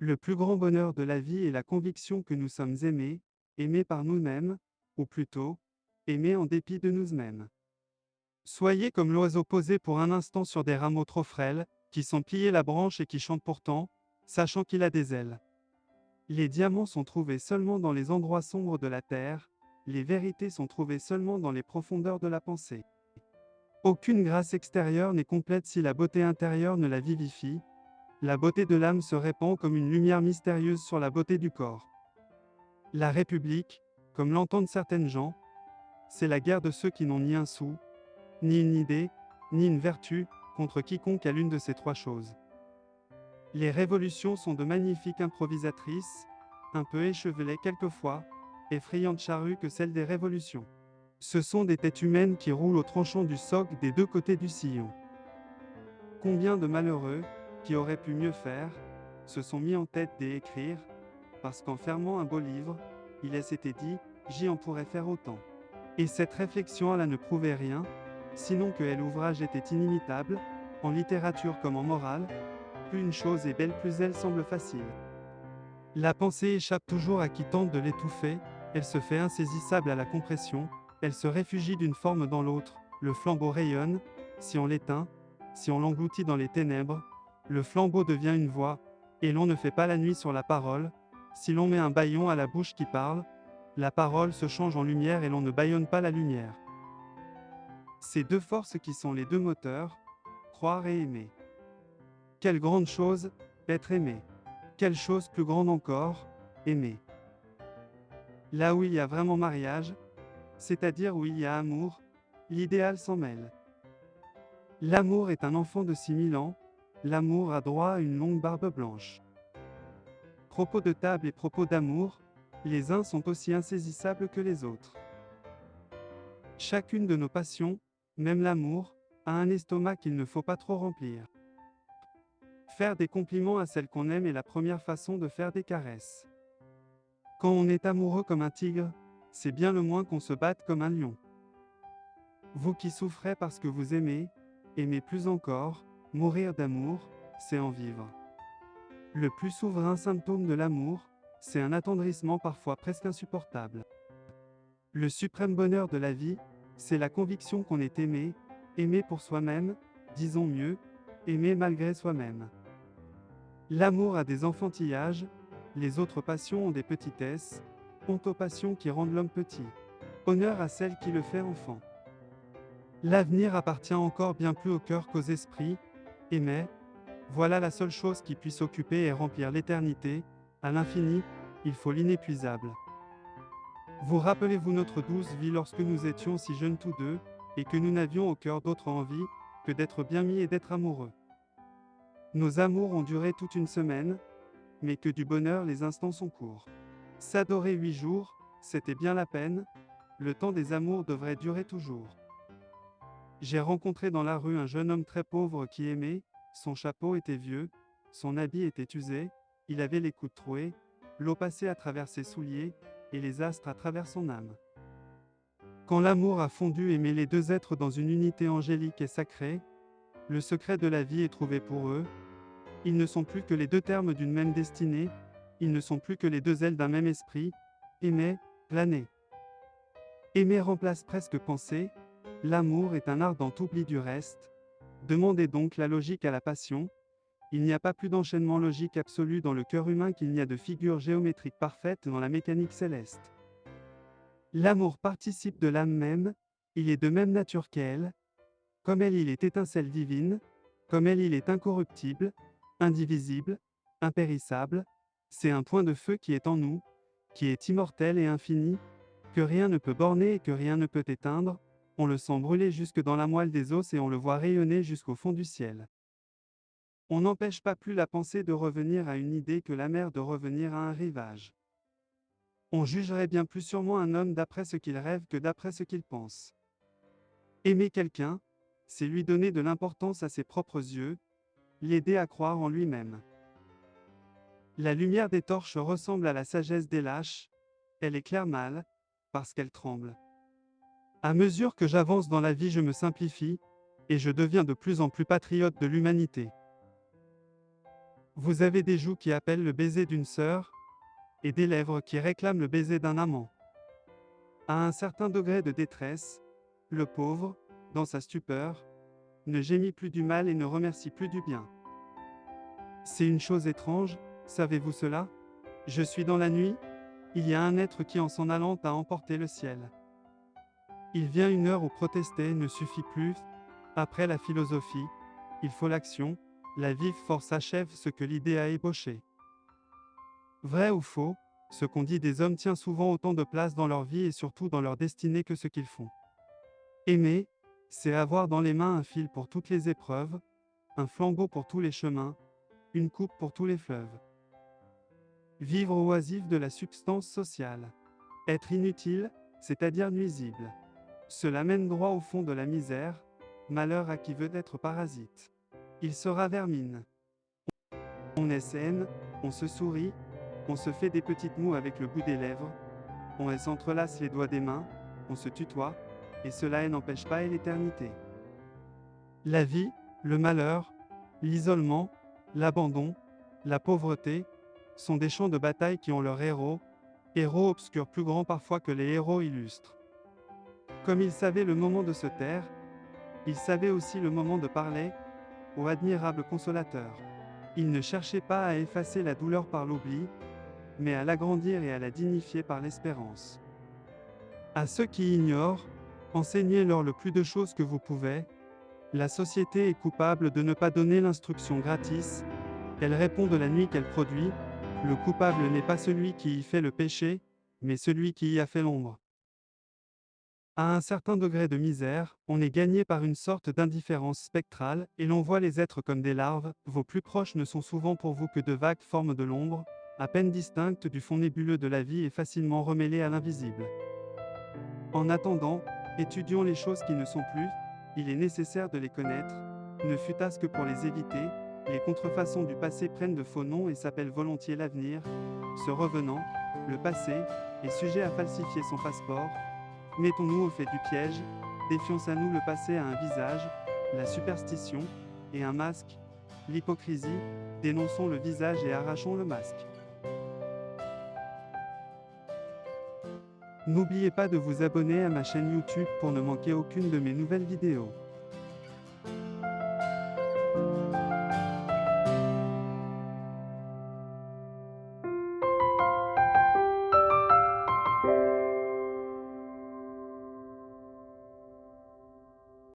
Le plus grand bonheur de la vie est la conviction que nous sommes aimés, aimés par nous-mêmes, ou plutôt, aimés en dépit de nous-mêmes. Soyez comme l'oiseau posé pour un instant sur des rameaux trop frêles, qui sent plier la branche et qui chante pourtant, sachant qu'il a des ailes. Les diamants sont trouvés seulement dans les endroits sombres de la terre, les vérités sont trouvées seulement dans les profondeurs de la pensée. Aucune grâce extérieure n'est complète si la beauté intérieure ne la vivifie, la beauté de l'âme se répand comme une lumière mystérieuse sur la beauté du corps. La République, comme l'entendent certaines gens, c'est la guerre de ceux qui n'ont ni un sou, ni une idée, ni une vertu, contre quiconque a l'une de ces trois choses. Les révolutions sont de magnifiques improvisatrices, un peu échevelées quelquefois, effrayantes charrues que celles des révolutions. Ce sont des têtes humaines qui roulent au tranchant du socle des deux côtés du sillon. Combien de malheureux, qui auraient pu mieux faire, se sont mis en tête d'écrire, parce qu'en fermant un beau livre, il s'était dit, j'y en pourrais faire autant. Et cette réflexion-là ne prouvait rien, sinon que l'ouvrage était inimitable, en littérature comme en morale, plus une chose est belle plus elle semble facile. La pensée échappe toujours à qui tente de l'étouffer, elle se fait insaisissable à la compression, elle se réfugie d'une forme dans l'autre, le flambeau rayonne, si on l'éteint, si on l'engloutit dans les ténèbres, le flambeau devient une voix, et l'on ne fait pas la nuit sur la parole, si l'on met un bâillon à la bouche qui parle, la parole se change en lumière et l'on ne bâillonne pas la lumière. Ces deux forces qui sont les deux moteurs, croire et aimer. Quelle grande chose, être aimé. Quelle chose plus grande encore, aimer. Là où il y a vraiment mariage, c'est-à-dire où il y a amour, l'idéal s'en mêle. L'amour est un enfant de 6000 ans, l'amour a droit à une longue barbe blanche. Propos de table et propos d'amour, les uns sont aussi insaisissables que les autres. Chacune de nos passions, même l'amour, a un estomac qu'il ne faut pas trop remplir. Faire des compliments à celle qu'on aime est la première façon de faire des caresses. Quand on est amoureux comme un tigre, c'est bien le moins qu'on se batte comme un lion. Vous qui souffrez parce que vous aimez, aimez plus encore, mourir d'amour, c'est en vivre. Le plus souverain symptôme de l'amour, c'est un attendrissement parfois presque insupportable. Le suprême bonheur de la vie, c'est la conviction qu'on est aimé, aimé pour soi-même, disons mieux, aimé malgré soi-même. L'amour a des enfantillages, les autres passions ont des petitesses, honte aux passions qui rendent l'homme petit. Honneur à celle qui le fait enfant. L'avenir appartient encore bien plus au cœur qu'aux esprits, et mais, voilà la seule chose qui puisse occuper et remplir l'éternité, à l'infini, il faut l'inépuisable. Vous rappelez-vous notre douce vie lorsque nous étions si jeunes tous deux, et que nous n'avions au cœur d'autre envie, que d'être bien mis et d'être amoureux. Nos amours ont duré toute une semaine, mais que du bonheur les instants sont courts. S'adorer 8 jours, c'était bien la peine, le temps des amours devrait durer toujours. J'ai rencontré dans la rue un jeune homme très pauvre qui aimait, son chapeau était vieux, son habit était usé, il avait les coudes troués, l'eau passait à travers ses souliers, et les astres à travers son âme. Quand l'amour a fondu et met les deux êtres dans une unité angélique et sacrée, le secret de la vie est trouvé pour eux, ils ne sont plus que les deux termes d'une même destinée, ils ne sont plus que les deux ailes d'un même esprit, aimer, planer. Aimer remplace presque penser, l'amour est un ardent oubli du reste, demandez donc la logique à la passion, il n'y a pas plus d'enchaînement logique absolu dans le cœur humain qu'il n'y a de figure géométrique parfaite dans la mécanique céleste. L'amour participe de l'âme même, il est de même nature qu'elle, comme elle il est étincelle divine, comme elle il est incorruptible, indivisible, impérissable, c'est un point de feu qui est en nous, qui est immortel et infini, que rien ne peut borner et que rien ne peut éteindre, on le sent brûler jusque dans la moelle des os et on le voit rayonner jusqu'au fond du ciel. On n'empêche pas plus la pensée de revenir à une idée que la mer de revenir à un rivage. On jugerait bien plus sûrement un homme d'après ce qu'il rêve que d'après ce qu'il pense. Aimer quelqu'un, c'est lui donner de l'importance à ses propres yeux, l'aider à croire en lui-même. La lumière des torches ressemble à la sagesse des lâches, elle éclaire mal, parce qu'elle tremble. À mesure que j'avance dans la vie, je me simplifie, et je deviens de plus en plus patriote de l'humanité. Vous avez des joues qui appellent le baiser d'une sœur, et des lèvres qui réclament le baiser d'un amant. À un certain degré de détresse, le pauvre, dans sa stupeur, ne gémit plus du mal et ne remercie plus du bien. C'est une chose étrange, savez-vous cela? Je suis dans la nuit, il y a un être qui en s'en allant a emporté le ciel. Il vient une heure où protester ne suffit plus, après la philosophie, il faut l'action, la vive force achève ce que l'idée a ébauché. Vrai ou faux, ce qu'on dit des hommes tient souvent autant de place dans leur vie et surtout dans leur destinée que ce qu'ils font. Aimer, c'est avoir dans les mains un fil pour toutes les épreuves, un flambeau pour tous les chemins, une coupe pour tous les fleuves. Vivre oisif de la substance sociale. Être inutile, c'est-à-dire nuisible. Cela mène droit au fond de la misère, malheur à qui veut être parasite. Il sera vermine. On essaie, on se sourit, on se fait des petites moues avec le bout des lèvres, on s'entrelace les doigts des mains, on se tutoie, et cela n'empêche pas l'éternité. La vie, le malheur, l'isolement, l'abandon, la pauvreté, sont des champs de bataille qui ont leurs héros obscurs plus grands parfois que les héros illustres. Comme il savait le moment de se taire, il savait aussi le moment de parler, ô admirable consolateur. Il ne cherchait pas à effacer la douleur par l'oubli, mais à l'agrandir et à la dignifier par l'espérance. À ceux qui ignorent, enseignez-leur le plus de choses que vous pouvez. La société est coupable de ne pas donner l'instruction gratis, elle répond de la nuit qu'elle produit, le coupable n'est pas celui qui y fait le péché, mais celui qui y a fait l'ombre. À un certain degré de misère, on est gagné par une sorte d'indifférence spectrale, et l'on voit les êtres comme des larves, vos plus proches ne sont souvent pour vous que de vagues formes de l'ombre, à peine distinctes du fond nébuleux de la vie et facilement remêlées à l'invisible. En attendant, étudions les choses qui ne sont plus, il est nécessaire de les connaître, ne fût-ce que pour les éviter, les contrefaçons du passé prennent de faux noms et s'appellent volontiers l'avenir, ce revenant, le passé, est sujet à falsifier son passeport. Mettons-nous au fait du piège, défions à nous le passé a un visage, la superstition, et un masque, l'hypocrisie, dénonçons le visage et arrachons le masque. N'oubliez pas de vous abonner à ma chaîne YouTube pour ne manquer aucune de mes nouvelles vidéos.